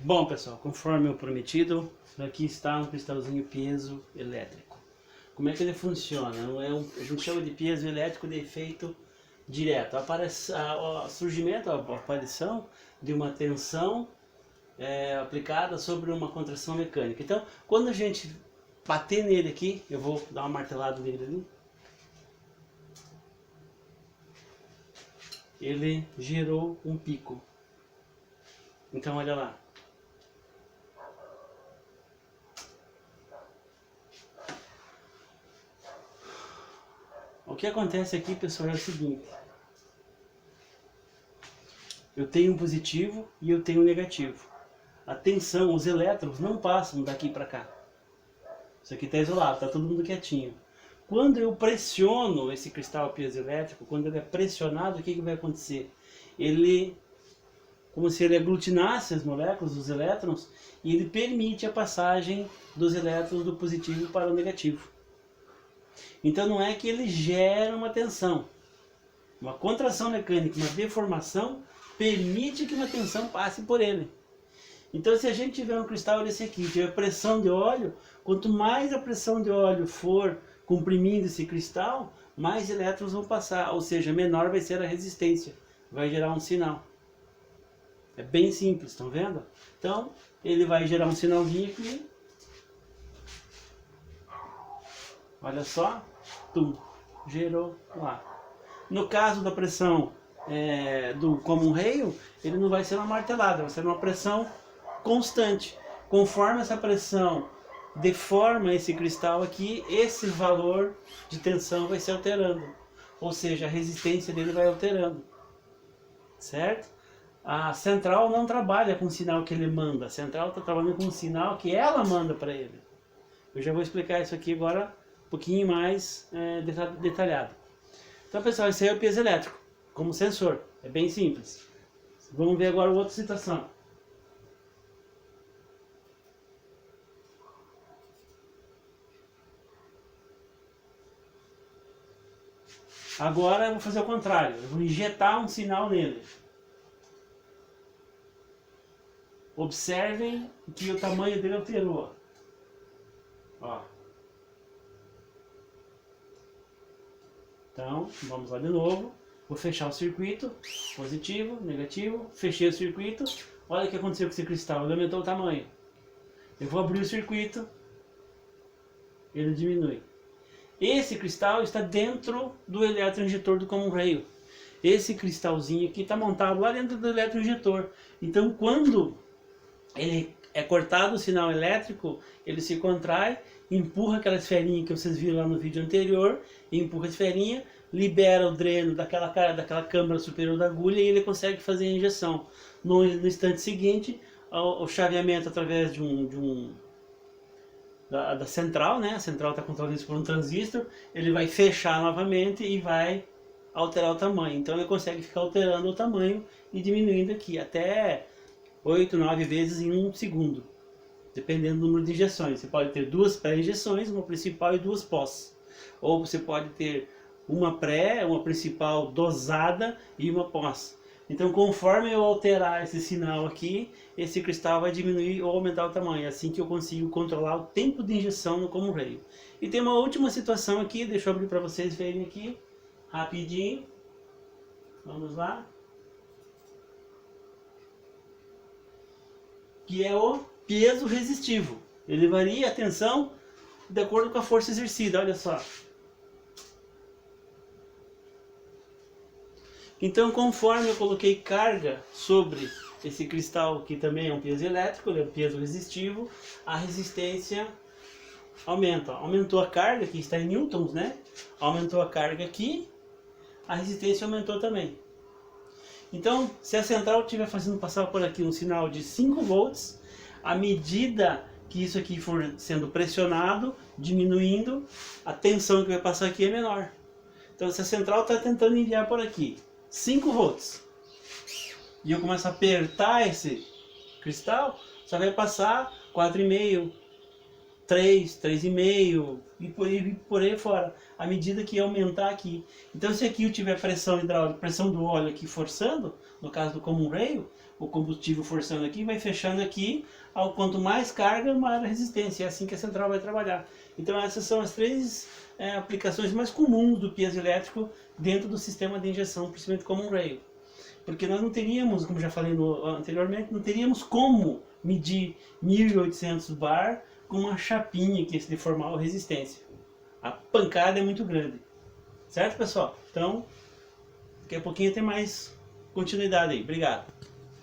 Bom, pessoal, conforme eu prometido, aqui está um cristalzinho piezo elétrico. Como é que ele funciona? A gente chama de piezo elétrico de efeito direto. Aparece o surgimento, a aparição de uma tensão aplicada sobre uma contração mecânica. Então, quando a gente bater nele aqui, eu vou dar uma martelada nele ali, ele gerou um pico. Então, olha lá. O que acontece aqui, pessoal, é o seguinte. Eu tenho um positivo e eu tenho um negativo. A tensão, os elétrons não passam daqui para cá. Isso aqui está isolado, está todo mundo quietinho. Quando eu pressiono esse cristal piezoelétrico, quando ele é pressionado, o que vai acontecer? Ele, como se ele aglutinasse as moléculas, os elétrons, e ele permite a passagem dos elétrons do positivo para o negativo. Então não é que ele gera uma tensão. Uma contração mecânica, uma deformação, permite que uma tensão passe por ele. Então se a gente tiver um cristal desse aqui, tiver pressão de óleo, quanto mais a pressão de óleo for comprimindo esse cristal, mais elétrons vão passar, ou seja, menor vai ser a resistência, vai gerar um sinal. É bem simples, estão vendo? Então ele vai gerar um sinalzinho aqui. Olha só, tum, gerou lá. No caso da pressão do common rail, ele não vai ser uma martelada, vai ser uma pressão constante. Conforme essa pressão deforma esse cristal aqui, esse valor de tensão vai se alterando. Ou seja, a resistência dele vai alterando. Certo? A central não trabalha com o sinal que ele manda. A central está trabalhando com o sinal que ela manda para ele. Eu já vou explicar isso aqui agora um pouquinho mais detalhado. Então, pessoal, esse aí é o piezoelétrico, como sensor. É bem simples. Vamos ver agora outra situação. Agora eu vou fazer o contrário. Eu vou injetar um sinal nele. Observem que o tamanho dele alterou. Ó. Então, vamos lá de novo. Vou fechar o circuito. Positivo, negativo. Fechei o circuito. Olha o que aconteceu com esse cristal. Ele aumentou o tamanho. Eu vou abrir o circuito. Ele diminui. Esse cristal está dentro do eletroinjetor do common rail. Esse cristalzinho aqui está montado lá dentro do eletroinjetor. Então, quando ele é cortado o sinal elétrico, ele se contrai, empurra aquela esferinha que vocês viram lá no vídeo anterior, empurra a esferinha, libera o dreno daquela câmara superior da agulha e ele consegue fazer a injeção. No instante seguinte, o chaveamento através da central, né? A central está controlada por um transistor, ele vai fechar novamente e vai alterar o tamanho. Então ele consegue ficar alterando o tamanho e diminuindo aqui, até 8, 9 vezes em um segundo, dependendo do número de injeções. Você pode ter duas pré-injeções, uma principal e duas pós. Ou você pode ter uma pré, uma principal dosada e uma pós. Então, conforme eu alterar esse sinal aqui, esse cristal vai diminuir ou aumentar o tamanho. É assim que eu consigo controlar o tempo de injeção no common rail. E tem uma última situação aqui, deixa eu abrir para vocês verem aqui, rapidinho. Vamos lá. Que é o piezo resistivo. Ele varia a tensão de acordo com a força exercida, olha só. Então, conforme eu coloquei carga sobre esse cristal, que também é um piezoelétrico, ele é um piezo resistivo, a resistência aumenta. Aumentou a carga, que está em newtons, né? Aumentou a carga aqui, a resistência aumentou também. Então, se a central estiver fazendo passar por aqui um sinal de 5 volts, à medida que isso aqui for sendo pressionado, diminuindo, a tensão que vai passar aqui é menor. Então, se a central está tentando enviar por aqui 5 volts, e eu começo a apertar esse cristal, só vai passar 4,5, 3, 3,5 e por aí fora, à medida que aumentar aqui. Então, se aqui eu tiver pressão hidráulica, pressão do óleo aqui forçando, no caso do common rail, o combustível forçando aqui, vai fechando aqui, ao quanto mais carga, maior a resistência, é assim que a central vai trabalhar. Então essas são as três aplicações mais comuns do piezoelétrico dentro do sistema de injeção, principalmente common rail. Porque nós não teríamos, como já falei anteriormente, não teríamos como medir 1800 bar com uma chapinha que de formal resistência. A pancada é muito grande. Certo, pessoal? Então, daqui a pouquinho tem mais continuidade aí. Obrigado.